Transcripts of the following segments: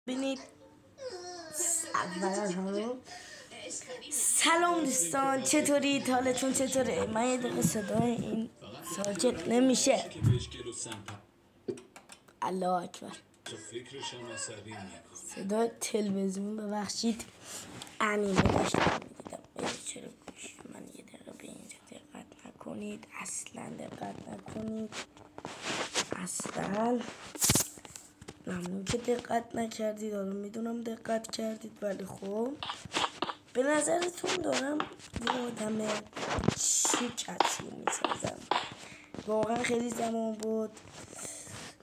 ببینید سلام دوستان، چطورید؟ حالتون چطوره؟ من یه دقیقه صدای این ساکت نمیشه. الله اکبر. صدای تلویزیون، ببخشید، انیمه داشتم میدیدم. چرا گوش من یه دقیقه به اینجا دقت نکنید، اصلا دقت نکنید، اصلا ممنون که دقت نکردید. حالا میدونم دقت کردید، ولی خب به نظرتون دارم یه آدم چه کسی میسازم؟ واقعا خیلی زمان بود.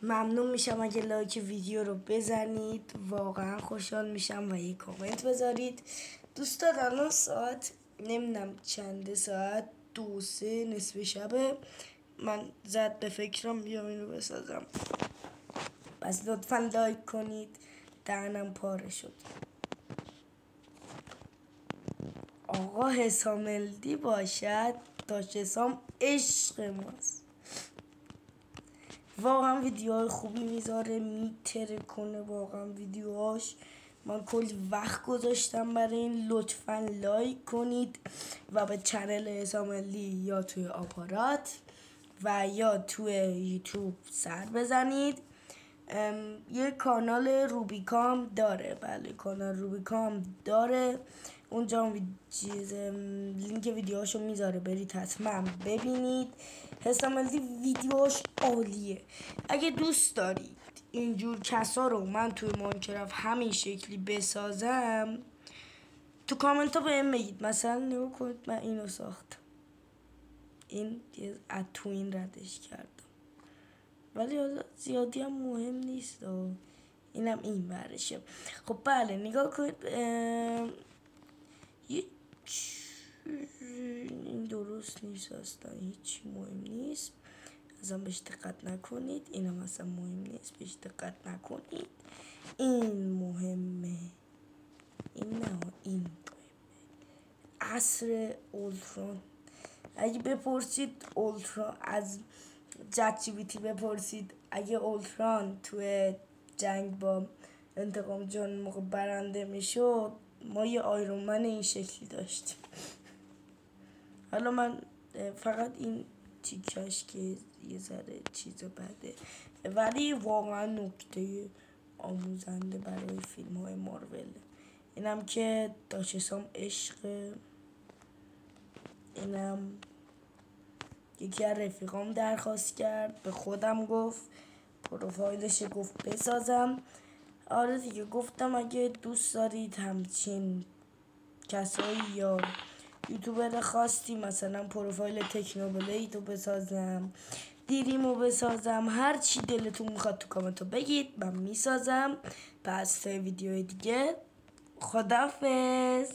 ممنون میشم اگه لایک ویدیو رو بزنید، واقعا خوشحال میشم و یه کامنت بذارید. دوستان الان ساعت نمیدونم چنده، ساعت 2-3 نصف شبه. من زد به فکرم بیام اینو بسازم، پس لطفا لایک کنید. دهنم پاره شد. آقا حسام الدی باشد، داش حسام عشق ماست. واقعا ویدیوهای خوبی میذاره، میتره کنه واقعا ویدیوهاش. من کلی وقت گذاشتم برای این. لطفا لایک کنید و به چنل حسام الدی یا توی آپارات و یا توی یوتیوب سر بزنید. یه کانال روبیکام داره، بله کانال روبیکام داره، اونجا لینک ویدیوهاشو میذاره، برید حتما ببینید. حسام الدی ویدیوهاش عالیه. اگه دوست دارید اینجور کسا رو من توی ماینکرافت همین شکلی بسازم، تو کامنت ها بهم بگید. مثلا نگاه کنید، من اینو ساختم، این از تو این ردش کردم، ولی حالا زیادی هم مهم نیست. اینم این ورشه. خب بله، نگاه کنید، این درست نیست اصلا، هیچی مهم نیست، ازم بهش دقت نکنید. اینم اصلا مهم نیست، بهش دقت نکنید. این مهمه، این نه، این مهمه. عصر اولتران. اگه بپرسید اولتران از چت جی پی تی، بپرسید اگه اولتران توی جنگ با انتقام جان موقع برنده میشد، ما یه آیرون من این شکلی داشتیم. حالا من فقط این تیکش که یه ذره چیز بده، ولی واقعا نکته آموزنده برای فیلم های مارول. اینم که داش حسام عشق، اینم یکی از رفیقام درخواست کرد، به خودم گفت، پروفایلش گفت بسازم. آره دیگه، گفتم اگه دوست دارید همچین کسایی یا یوتیوبر خاصی، مثلا پروفایل تکنوبلیتو بسازم، دیریمو بسازم، هر چی دلتون میخواد تو کامنتو بگید، من میسازم. پس تا ویدیو دیگه، خداحافظ.